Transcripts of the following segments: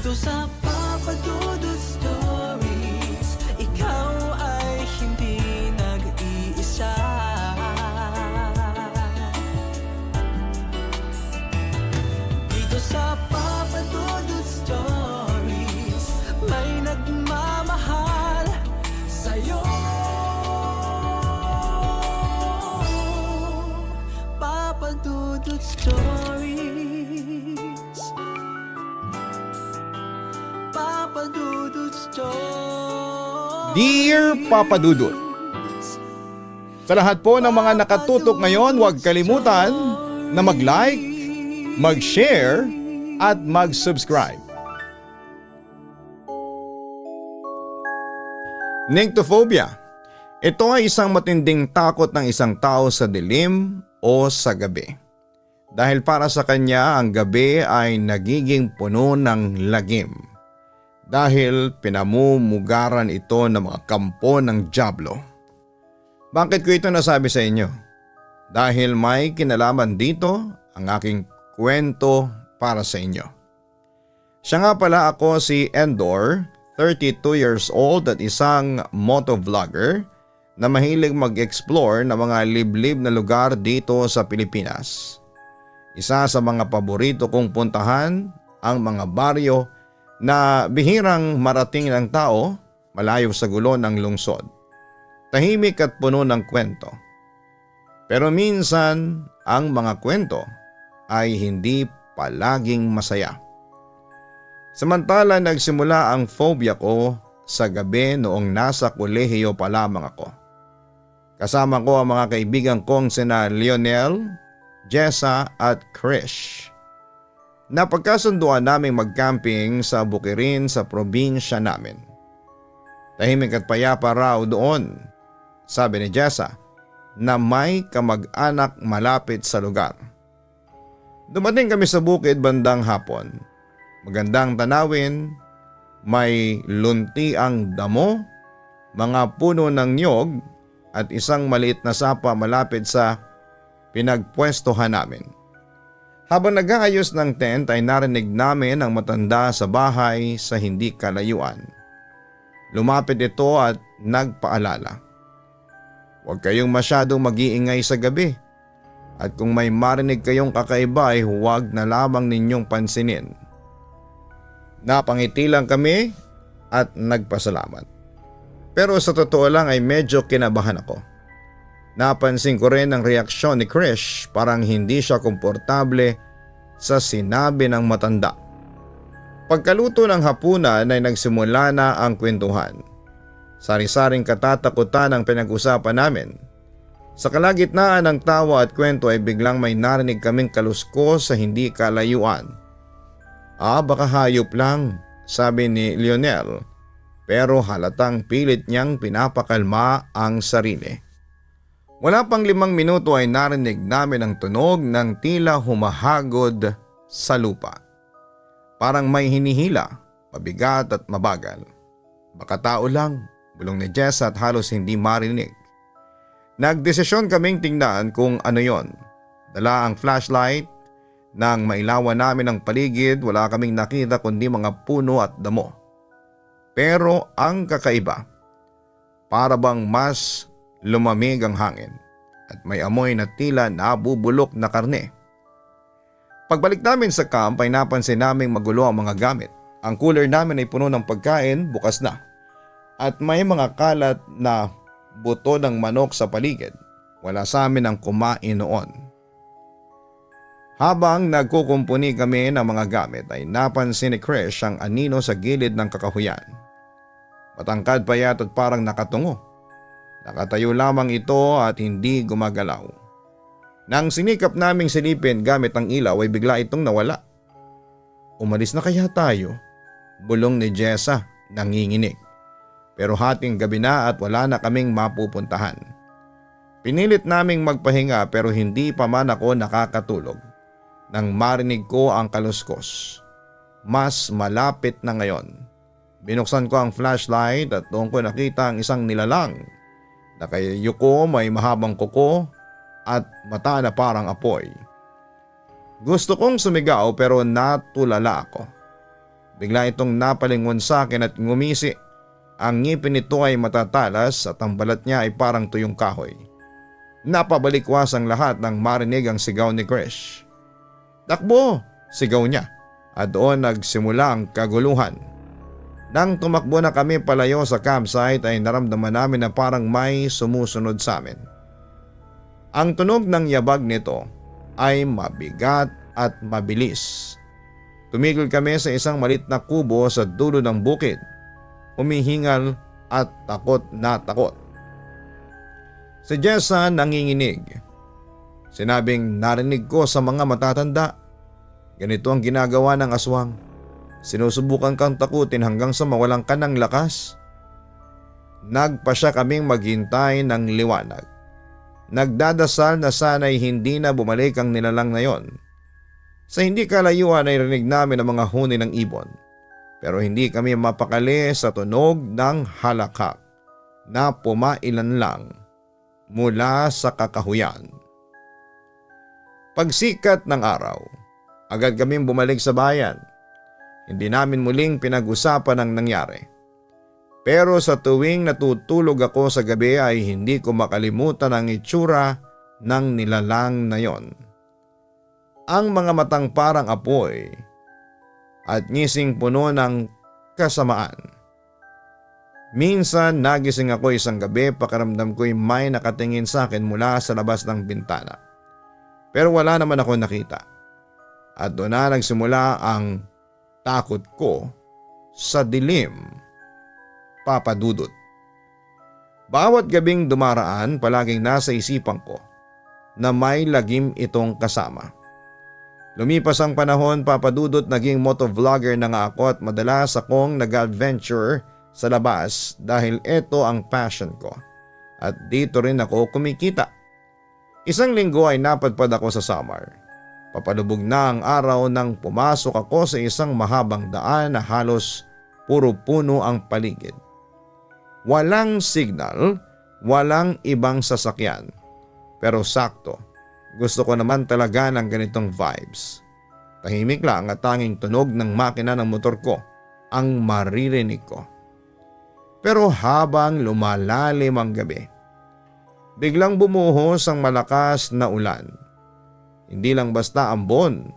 Dito sa Papa Dudut Stories, ikaw ay hindi nag-iisa. Dito sa Papa Dudut Stories, may nagmamahal sa'yo. Papa Dudut Stories, Papa Dudut Stories. Dear Papa Dudut, sa lahat po ng mga nakatutok ngayon, huwag kalimutan na mag-like, mag-share at mag-subscribe. Nyctophobia. Ito ay isang matinding takot ng isang tao sa dilim o sa gabi. Dahil para sa kanya ang gabi ay nagiging puno ng lagim. Dahil pinamumugaran ito ng mga kampo ng dyablo. Bakit ko ito nasabi sa inyo? Dahil may kinalaman dito ang aking kwento para sa inyo. Siya nga pala ako si Endor, 32 years old at isang motovlogger na mahilig mag-explore ng mga liblib na lugar dito sa Pilipinas. Isa sa mga paborito kong puntahan ang mga baryo na bihirang marating ng tao malayo sa gulo ng lungsod. Tahimik at puno ng kwento. Pero minsan ang mga kwento ay hindi palaging masaya. Samantala nagsimula ang phobia ko sa gabi noong nasa kolehiyo pa lamang ako. Kasama ko ang mga kaibigan kong sina Lionel, Jessa at Krish. Napagkasunduan naming mag-camping sa Bukirin sa probinsya namin. Tahimik at payapa raw doon, sabi ni Jessa, na may kamag-anak malapit sa lugar. Dumating kami sa bukid bandang hapon. Magandang tanawin, may lunti ang damo, mga puno ng niyog at isang maliit na sapa malapit sa pinagpwestohan namin. Habang nag-aayos ng tent ay narinig namin ang matanda sa bahay sa hindi kalayuan. Lumapit ito at nagpaalala. Huwag kayong masyadong mag-iingay sa gabi at kung may marinig kayong kakaiba ay huwag na lamang ninyong pansinin. Napangiti lang kami at nagpasalamat. Pero sa totoo lang ay medyo kinabahan ako. Napansin ko rin ang reaksyon ni Krish, parang hindi siya komportable sa sinabi ng matanda. Pagkaluto ng hapunan ay nagsimula na ang kwentuhan. Sari-saring katatakutan ang pinag-usapan namin. Sa kalagitnaan ng tawa at kwento ay biglang may narinig kaming kaluskos sa hindi kalayuan. Baka hayop lang, sabi ni Lionel, pero halatang pilit niyang pinapakalma ang sarili. Wala pang 5 minuto ay narinig namin ang tunog ng tila humahagod sa lupa. Parang may hinihila, mabigat at mabagal. Baka tao lang, bulong ni Jess at halos hindi marinig. Nagdesisyon kaming tingnan kung ano yon. Dala ang flashlight. Nang mailawan namin ang paligid, wala kaming nakita kundi mga puno at damo. Pero ang kakaiba, para bang mas lumamig ang hangin at may amoy na tila nabubulok na karne. Pagbalik namin sa camp ay napansin naming magulo ang mga gamit. Ang cooler namin ay puno ng pagkain, bukas na. At may mga kalat na buto ng manok sa paligid. Wala sa amin ang kumain noon. Habang nagkukumpuni kami ng mga gamit ay napansin ni Krish ang anino sa gilid ng kakahuyan. Matangkad payat at parang nakatungo. Nakatayo lamang ito at hindi gumagalaw. Nang sinikap naming silipin gamit ang ilaw ay bigla itong nawala. Umalis na kaya tayo? Bulong ni Jessa nanginginig. Pero hating gabi na at wala na kaming mapupuntahan. Pinilit naming magpahinga pero hindi pa man ako nakakatulog. Nang marinig ko ang kaluskos. Mas malapit na ngayon. Binuksan ko ang flashlight at doon ko nakita ang isang nilalang. Nakayuko, may mahabang kuko at mata na parang apoy. Gusto kong sumigaw pero natulala ako. Bigla itong napalingon sa akin at ngumisi. Ang ngipin nito ay matatalas at ang balat niya ay parang tuyong kahoy. Napabalikwas ang lahat nang marinig ang sigaw ni Krish. "Takbo!" sigaw niya at doon nagsimula ang kaguluhan. Nang tumakbo na kami palayo sa campsite ay naramdaman namin na parang may sumusunod sa amin. Ang tunog ng yabag nito ay mabigat at mabilis. Tumigil kami sa isang malit na kubo sa dulo ng bukid, humihingal at takot na takot. Si Jessa nanginginig. Sinabing narinig ko sa mga matatanda, ganito ang ginagawa ng aswang. Sinusubukan kang takutin hanggang sa mawalan ka ng lakas. Nagpasya kaming maghintay ng liwanag. Nagdadasal na sana'y hindi na bumalik ang nilalang na yon. Sa hindi kalayuan ay rinig namin ang mga huni ng ibon. Pero hindi kami mapakali sa tunog ng halakhak na pumailan lang mula sa kakahuyan. Pagsikat ng araw, agad kaming bumalik sa bayan. Hindi namin muling pinag-usapan ang nangyari. Pero sa tuwing natutulog ako sa gabi ay hindi ko makalimutan ang itsura ng nilalang na yon. Ang mga matang parang apoy at ngising puno ng kasamaan. Minsan nagising ako isang gabi, pakiramdam ko'y may nakatingin sa akin mula sa labas ng bintana. Pero wala naman ako nakita. At doon na nagsimula ang takot ko sa dilim, Papa Dudut. Bawat gabing dumaraan, palaging nasa isipan ko na may lagim itong kasama. Lumipas ang panahon, Papa Dudut, naging motovlogger na nga ako at madalas akong nag-adventure sa labas dahil ito ang passion ko. At dito rin ako kumikita. Isang linggo ay napadpad ako sa Samar. Papalubog na ang araw nang pumasok ako sa isang mahabang daan na halos puro puno ang paligid. Walang signal, walang ibang sasakyan. Pero sakto, gusto ko naman talaga ng ganitong vibes. Tahimik lang at tanging tunog ng makina ng motor ko ang maririnig ko. Pero habang lumalalim ang gabi, biglang bumuhos ang malakas na ulan. Hindi lang basta ambon,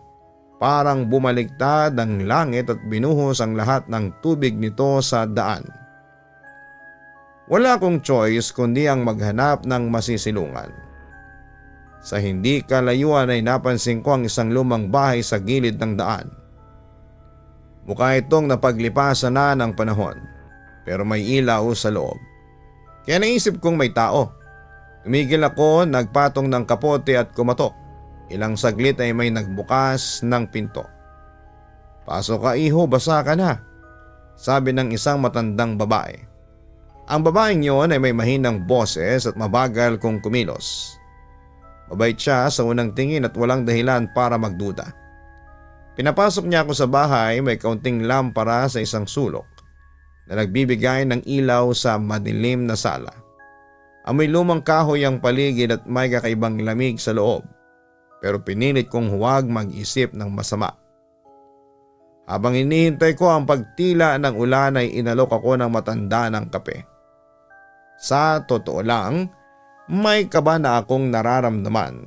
parang bumaliktad ang langit at binuhos ang lahat ng tubig nito sa daan. Wala akong choice kundi ang maghanap ng masisilungan. Sa hindi kalayuan ay napansin ko ang isang lumang bahay sa gilid ng daan. Mukha itong napaglipasan na ng panahon, pero may ilaw sa loob. Kaya naisip kong may tao. Tumigil ako, nagpatong ng kapote at kumatok. Ilang saglit ay may nagbukas ng pinto. "Pasok ka, iho, basa ka na," sabi ng isang matandang babae. Ang babaeng yon ay may mahinang boses at mabagal kung kumilos. Mabait siya sa unang tingin at walang dahilan para magduda. Pinapasok niya ako sa bahay, may kaunting lampara sa isang sulok na nagbibigay ng ilaw sa madilim na sala. Amoy lumang kahoy ang paligid at may kakaibang lamig sa loob, pero pinilit kong huwag mag-isip ng masama. Habang hinihintay ko ang pagtila ng ulan ay inalok ako ng matanda ng kape. Sa totoo lang, may kaba na akong nararamdaman.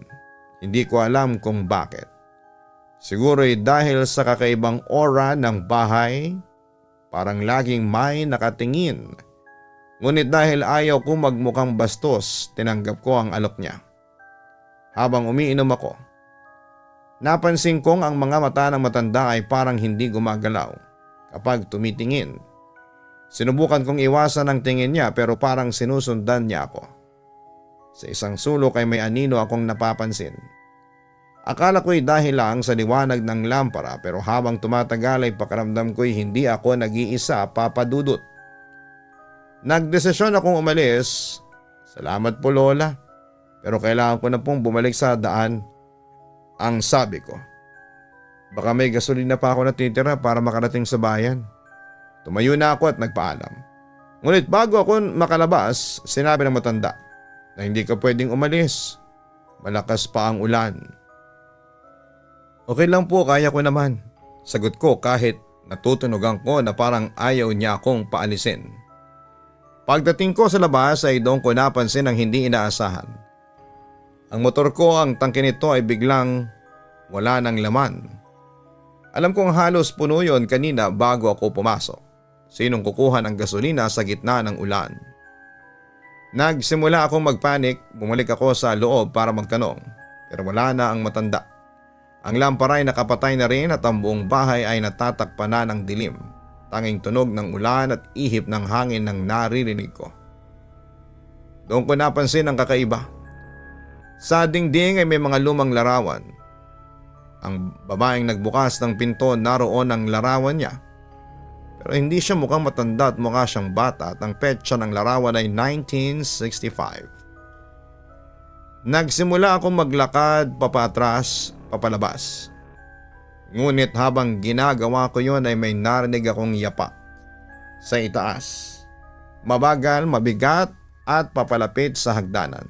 Hindi ko alam kung bakit. Siguro'y dahil sa kakaibang aura ng bahay, parang laging may nakatingin. Ngunit dahil ayaw ko magmukhang bastos, tinanggap ko ang alok niya. Habang umiinom ako, napansin kong ang mga mata ng matanda ay parang hindi gumagalaw kapag tumitingin. Sinubukan kong iwasan ang tingin niya pero parang sinusundan niya ako. Sa isang sulok ay may anino akong napapansin. Akala ko'y dahil lang sa liwanag ng lampara pero habang tumatagal ay pakiramdam ko'y hindi ako nag-iisa, Papa Dudut. Nagdesisyon akong umalis. "Salamat po, Lola, pero kailangan ko na pong bumalik sa daan," ang sabi ko. Baka may gasolina pa ako natitira para makarating sa bayan. Tumayo na ako at nagpaalam. Ngunit bago ako makalabas, sinabi ng matanda na hindi ka pwedeng umalis. Malakas pa ang ulan. "Okay lang po, kaya ko naman," sagot ko kahit Natutunogan ko na parang ayaw niya akong paalisin. Pagdating ko sa labas ay doon ko napansin ang hindi inaasahan. Ang motor ko, ang tangke nito ay biglang wala ng laman. Alam kong halos puno yon kanina bago ako pumasok. Sinong kukuha ng gasolina sa gitna ng ulan? Nagsimula akong magpanik, bumalik ako sa loob para magtanong. Pero wala na ang matanda. Ang lampara ay nakapatay na rin at ang buong bahay ay natatakpan na ng dilim. Tanging tunog ng ulan at ihip ng hangin ang naririnig ko. Doon ko napansin ang kakaiba. Sa dingding ay may mga lumang larawan. Ang babaeng nagbukas ng pinto, naroon ang larawan niya. Pero hindi siya mukhang matanda at mukha siyang bata at ang petsa ng larawan ay 1965. Nagsimula akong maglakad papatras, papalabas. Ngunit habang ginagawa ko yon ay may narinig akong yapak sa itaas. Mabagal, mabigat at papalapit sa hagdanan.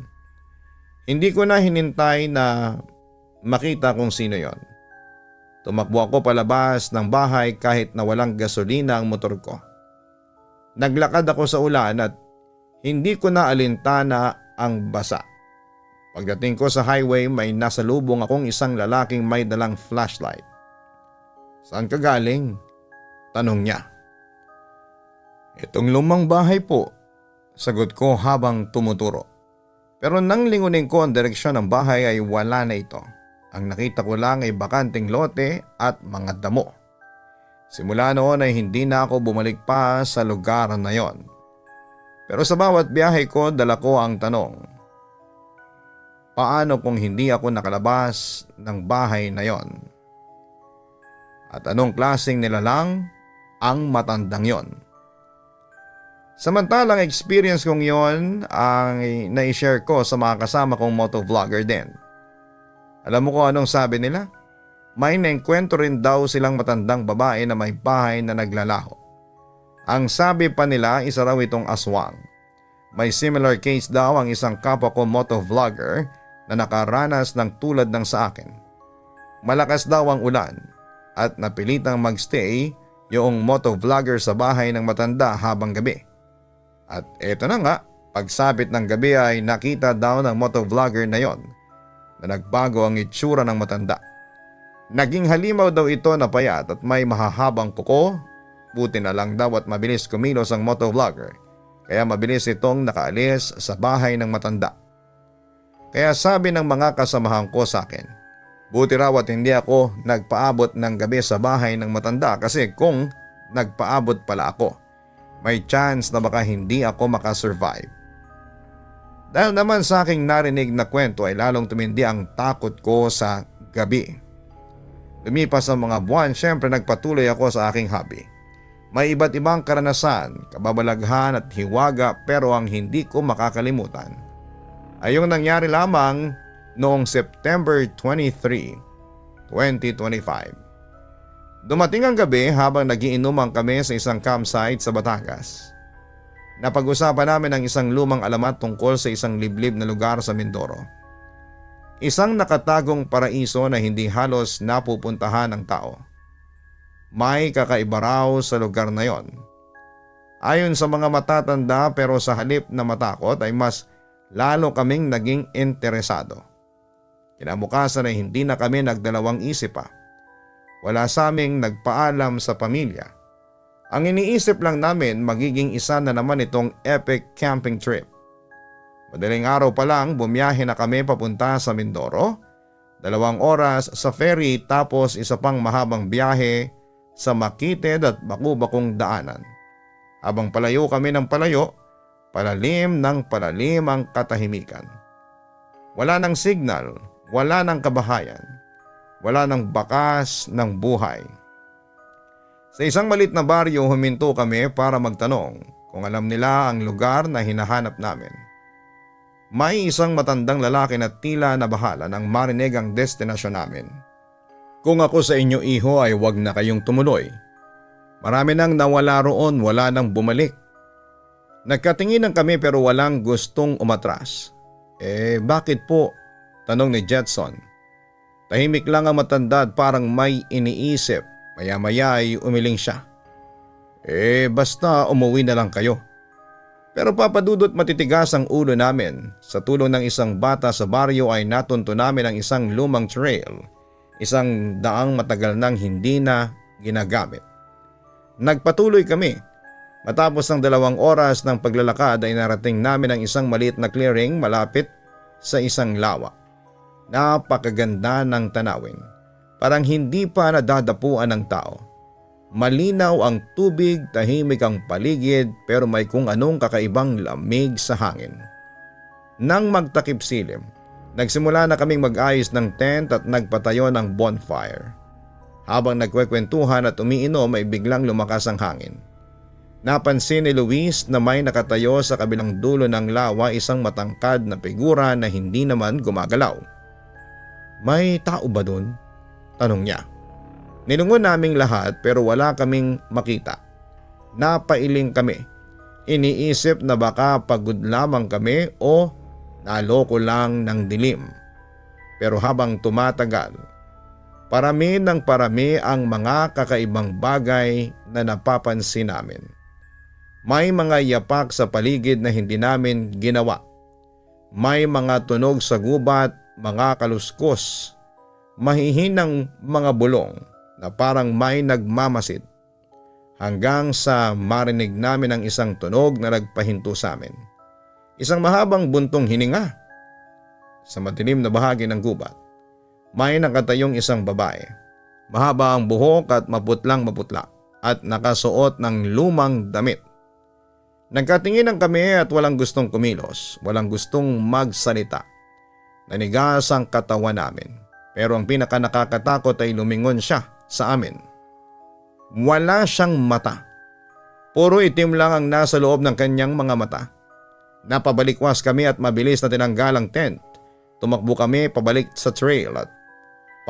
Hindi ko na hinintay na makita kung sino yon. Tumakbo ako palabas ng bahay kahit na walang gasolina ang motor ko. Naglakad ako sa ulan at hindi ko na alintana ang basa. Pagdating ko sa highway, may nasalubong akong isang lalaking may dalang flashlight. "Saan ka galing?" tanong niya. "Itong lumang bahay po," sagot ko habang tumuturo. Pero nang lingunin ko ang direksyon ng bahay ay wala na ito. Ang nakita ko lang ay bakanting lote at mga damo. Simula noon ay hindi na ako bumalik pa sa lugar na yon. Pero sa bawat biyahe ko, dala ko ang tanong. Paano kung hindi ako nakalabas ng bahay na yon? At anong klaseng nilalang ang matandang yon? Samantalang experience kong yon ang na-share ko sa mga kasama kong motovlogger din. Alam mo kung anong sabi nila? May naengkwentro rin daw silang matandang babae na may bahay na naglalaho. Ang sabi pa nila, isa raw itong aswang. May similar case daw ang isang kapwa ko motovlogger na nakaranas ng tulad ng sa akin. Malakas daw ang ulan at napilitang magstay yung motovlogger sa bahay ng matanda habang gabi. At eto na nga, pagsapit ng gabi ay nakita daw ng motovlogger na yon na nagbago ang itsura ng matanda. Naging halimaw daw ito na payat at may mahahabang kuko. Buti na lang daw at mabilis kumilos ang motovlogger, kaya mabilis itong nakaalis sa bahay ng matanda. Kaya sabi ng mga kasamahan ko sa akin, buti raw at hindi ako nagpaabot ng gabi sa bahay ng matanda kasi kung nagpaabot pala ako, may chance na baka hindi ako makasurvive. Dahil naman sa aking narinig na kwento ay lalong tumindi ang takot ko sa gabi. Lumipas ang mga buwan, syempre nagpatuloy ako sa aking hobby. May iba't ibang karanasan, kababalaghan at hiwaga pero ang hindi ko makakalimutan ay yung nangyari lamang noong September 23, 2025. Dumating ang gabi habang nagiinuman kami sa isang campsite sa Batangas. Napag-usapan namin ang isang lumang alamat tungkol sa isang liblib na lugar sa Mindoro. Isang nakatagong paraiso na hindi halos napupuntahan ng tao. May kakaiba raw sa lugar na yon. Ayon sa mga matatanda pero sa halip na matakot ay mas lalo kaming naging interesado. Kinabukasan ay hindi na kami nagdalawang isip pa. Wala sa aming nagpaalam sa pamilya. Ang iniisip lang namin magiging isa na naman itong epic camping trip. Madaling araw pa lang bumiyahe na kami papunta sa Mindoro. 2 oras sa ferry tapos isa pang mahabang biyahe sa makitid at bakubakong daanan. Habang palayo kami ng palayo, palalim ng palalim ang katahimikan. Wala ng signal, wala ng kabahayan, wala ng bakas ng buhay. Sa isang malit na baryo huminto kami para magtanong kung alam nila ang lugar na hinahanap namin. May isang matandang lalaki na tila nabahala nang marinig ang destinasyon namin. "Kung ako sa inyo iho ay wag na kayong tumuloy. Marami nang nawala roon, wala nang bumalik." Nagkatinginan kami pero walang gustong umatras. Bakit po?" tanong ni Jetson. Tahimik lang ang matanda at parang may iniisip Maya-maya ay umiling siya. Basta umuwi na lang kayo. Pero Papa Dudut, matitigas ang ulo namin. Sa tulong ng isang bata sa baryo ay natunto namin ang isang lumang trail. Isang daang matagal nang hindi na ginagamit. Nagpatuloy kami. Matapos ng 2 oras ng paglalakad ay narating namin ang isang maliit na clearing malapit sa isang lawa. Napakaganda ng tanawin. Parang hindi pa nadadapuan ng tao. Malinaw ang tubig, tahimik ang paligid pero may kung anong kakaibang lamig sa hangin. Nang magtakip silim, nagsimula na kaming mag-ayos ng tent at nagpatayo ng bonfire. Habang nagkwekwentuhan at umiinom ay biglang lumakas ang hangin. Napansin ni Luis na may nakatayo sa kabilang dulo ng lawa, isang matangkad na figura na hindi naman gumagalaw. "May tao ba dun?" tanong niya. Nilungon naming lahat pero wala kaming makita. Napailing kami. Iniisip na baka pagod lamang kami o naloko lang ng dilim. Pero habang tumatagal, parami ng parami ang mga kakaibang bagay na napapansin namin. May mga yapak sa paligid na hindi namin ginawa. May mga tunog sa gubat, mga kaluskos, mahihinang mga bulong na parang may nagmamasid. Hanggang sa marinig namin ang isang tunog na nagpahinto sa amin. Isang mahabang buntong hininga. Sa madilim na bahagi ng gubat, may nakatayong isang babae. Mahaba ang buhok at maputlang maputla at nakasuot ng lumang damit. Nagkatinginan kami at walang gustong kumilos, walang gustong magsalita. Nanigas ang katawan namin, pero ang pinaka nakakatakot ay lumingon siya sa amin. Wala siyang mata. Puro itim lang ang nasa loob ng kanyang mga mata. Napabalikwas kami at mabilis na tinanggal ang tent. Tumakbo kami pabalik sa trail at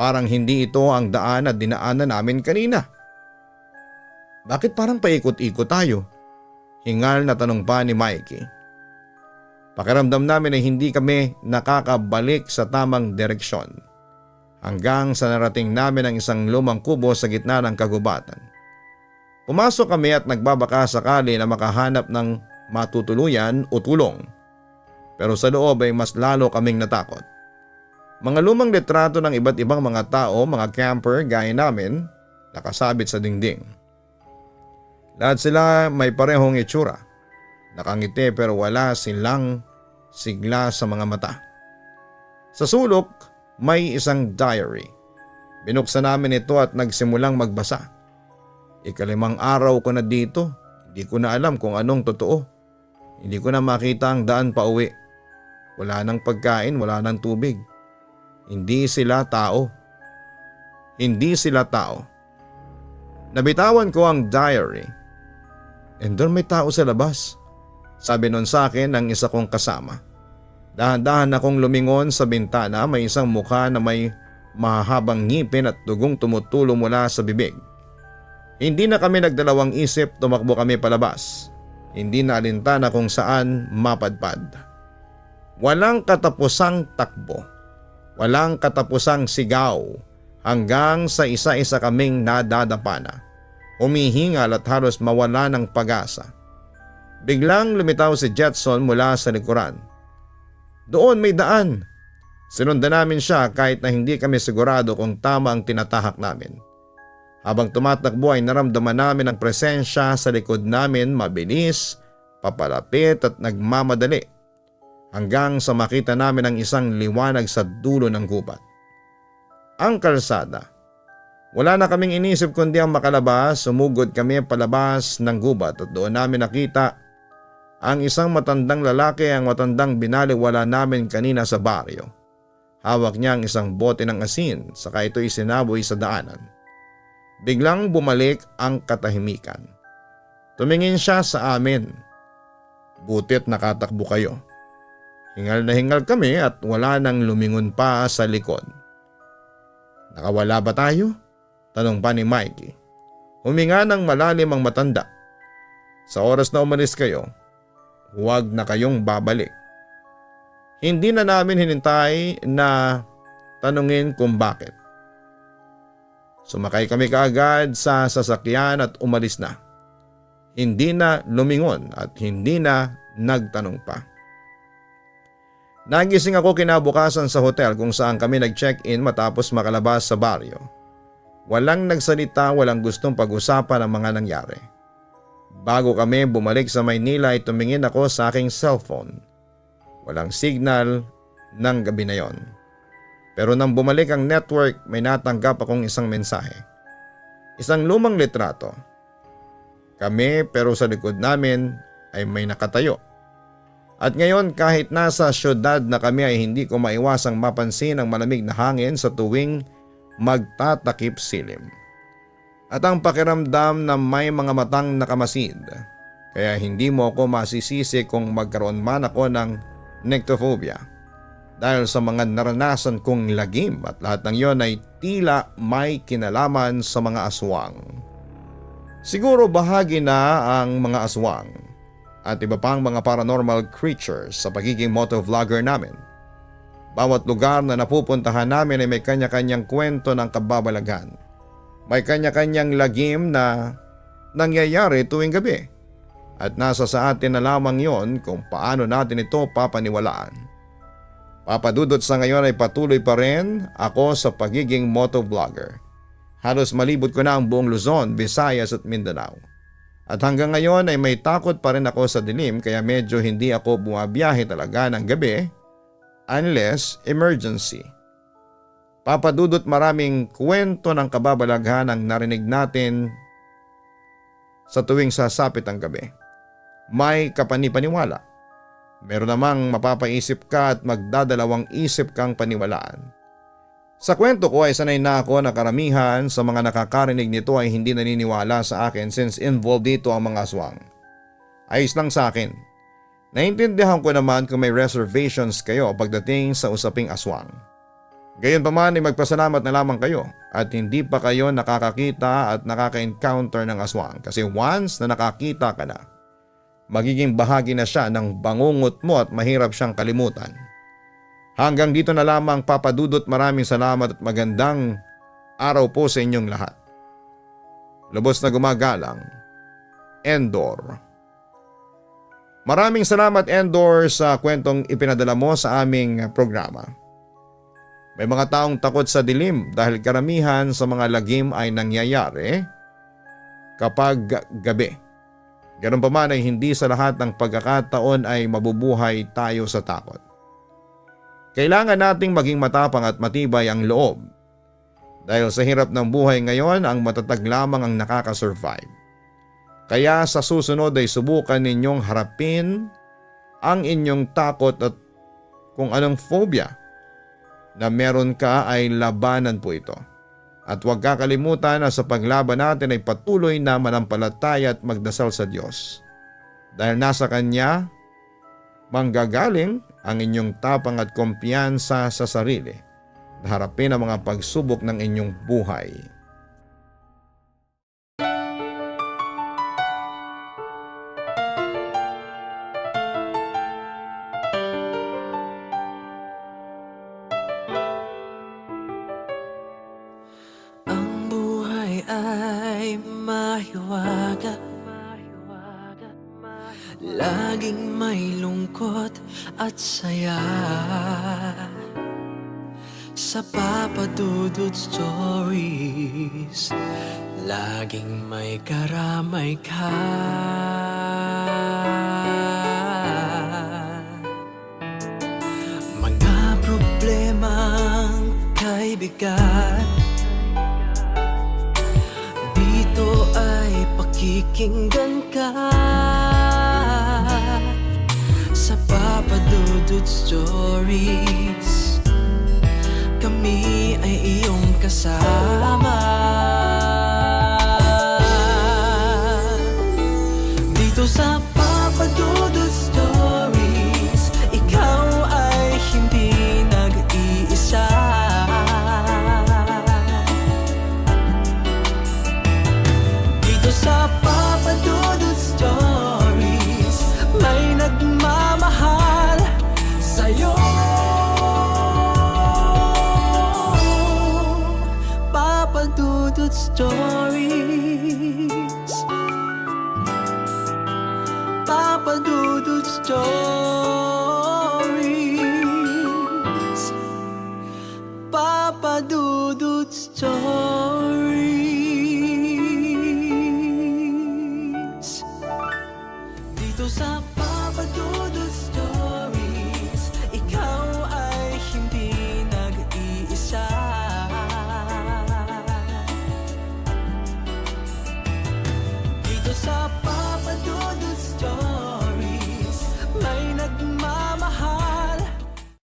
parang hindi ito ang daan na dinaanan namin kanina. "Bakit parang paikot-ikot tayo?" hingal na tanong pa ni Mikey. Pakiramdam namin ay hindi kami nakakabalik sa tamang direksyon. Hanggang sa narating namin ang isang lumang kubo sa gitna ng kagubatan. Pumasok kami at nagbabaka sakali na makahanap ng matutuluyan o tulong. Pero sa loob ay mas lalo kaming natakot. Mga lumang litrato ng iba't ibang mga tao, mga camper gaya namin, nakasabit sa dingding. Lahat sila may parehong itsura. Nakangiti pero wala silang sigla sa mga mata. Sa sulok, may isang diary. Binuksan namin ito at nagsimulang magbasa. 5 araw ko na dito. Hindi ko na alam kung anong totoo. Hindi ko na makita ang daan pa uwi. Wala nang pagkain, wala nang tubig. Hindi sila tao. Hindi sila tao. Nabitawan ko ang diary. And doon may tao sa labas. Sabi nun sa akin ng isa kong kasama. Dahan-dahan akong lumingon sa bintana, may isang mukha na may mahabang ngipin at dugong tumutulo mula sa bibig. Hindi na kami nagdalawang isip, tumakbo kami palabas. Hindi na alintana kung saan mapadpad. Walang katapusang takbo. Walang katapusang sigaw. Hanggang sa isa-isa kaming nadadapa na. Humihingal at halos mawala ng pag-asa. Biglang lumitaw si Jetson mula sa likuran. "Doon may daan." Sinundan namin siya kahit na hindi kami sigurado kung tama ang tinatahak namin. Habang tumatakbo ay naramdaman namin ang presensya sa likod namin, mabilis, papalapit at nagmamadali. Hanggang sa makita namin ang isang liwanag sa dulo ng gubat. Ang kalsada. Wala na kaming inisip kundi ang makalabas, sumugod kami palabas ng gubat at doon namin nakita ang isang matandang lalaki, ang matandang binaliwala namin kanina sa baryo. Hawak niya ang isang bote ng asin, saka ito'y sinaboy sa daanan. Biglang bumalik ang katahimikan. Tumingin siya sa amin. "Butit nakatakbo kayo." Hingal na hingal kami at wala nang lumingon pa sa likod. "Nakawala ba tayo?" tanong pa ni Mikey. Huminga ng malalim ang matanda. "Sa oras na umalis kayo, huwag na kayong babalik." Hindi na namin hinintay na tanungin kung bakit. Sumakay kami kaagad sa sasakyan at umalis na. Hindi na lumingon at hindi na nagtanong pa. Nagising ako kinabukasan sa hotel kung saan kami nag-check-in matapos makalabas sa baryo. Walang nagsalita, walang gustong pag-usapan ang mga nangyari. Bago kami bumalik sa Maynila ay tumingin ako sa aking cellphone. Walang signal ng gabi na yon. Pero nang bumalik ang network, may natanggap akong isang mensahe. Isang lumang litrato. Kami pero sa likod namin ay may nakatayo. At ngayon kahit nasa syudad na kami ay hindi ko maiwasang mapansin ang malamig na hangin sa tuwing magtatakip silim. At ang pakiramdam na may mga matang nakamasid. Kaya hindi mo ako masisisi kung magkaroon man ako ng nyctophobia. Dahil sa mga naranasan kong lagim at lahat ng yon ay tila may kinalaman sa mga aswang. Siguro bahagi na ang mga aswang at iba pang mga paranormal creatures sa pagiging motovlogger namin. Bawat lugar na napupuntahan namin ay may kanya-kanyang kwento ng kababalaghan. May kanya-kanyang lagim na nangyayari tuwing gabi. At nasa sa atin na lamang yon kung paano natin ito papaniwalaan. Papadudot sa ngayon ay patuloy pa rin ako sa pagiging motovlogger. Halos malibot ko na ang buong Luzon, Visayas at Mindanao. At hanggang ngayon ay may takot pa rin ako sa dilim kaya medyo hindi ako bumabiyahe talaga ng gabi unless emergency. Papadudot maraming kwento ng kababalaghan ang narinig natin sa tuwing sasapit ang gabi. May kapanipaniwala. Meron namang mapapaisip ka at magdadalawang isip kang paniwalaan. Sa kwento ko ay sanay na ako na karamihan sa mga nakakarinig nito ay hindi naniniwala sa akin since involved dito ang mga aswang. Ayos lang sa akin. Naintindihan ko naman kung may reservations kayo pagdating sa usaping aswang. Gayunpaman ay magpasalamat na lamang kayo at hindi pa kayo nakakakita at nakaka-encounter ng aswang kasi once na nakakita ka na, magiging bahagi na siya ng bangungot mo at mahirap siyang kalimutan. Hanggang dito na lamang papadudot, maraming salamat at magandang araw po sa inyong lahat. Lubos na gumagalang, Endor. Maraming salamat Endor sa kwentong ipinadala mo sa aming programa. May mga taong takot sa dilim dahil karamihan sa mga lagim ay nangyayari kapag gabi. Ganun pa man ay hindi sa lahat ng pagkakataon ay mabubuhay tayo sa takot. Kailangan nating maging matapang at matibay ang loob. Dahil sa hirap ng buhay ngayon, ang matatag lamang ang nakakasurvive. Kaya sa susunod ay subukan ninyong harapin ang inyong takot at kung anong phobia na meron ka ay labanan po ito. At huwag kakalimutan na sa paglaban natin ay patuloy na manampalataya at magdasal sa Diyos. Dahil nasa Kanya, manggagaling ang inyong tapang at kumpiyansa sa sarili na harapin ang mga pagsubok ng inyong buhay. Ang buhay ay mahiwaga, laging may lungkot at saya. Sa Papa Dudut Stories, laging may karamay ka. Mga problemang kay bigat, dito ay pakikinggan ka. Sa Papa Dudut Stories, kami ay iyong kasama. Dito sa Papa Dudut Stories, ikaw ay hindi nag-iisa. Dito sa Papa Dudut Stories, may nagmamahal sa'yo. Dudut Stories. Papa Dudut Stories. Papa Dudut Stories. Dito sa Papa Dudut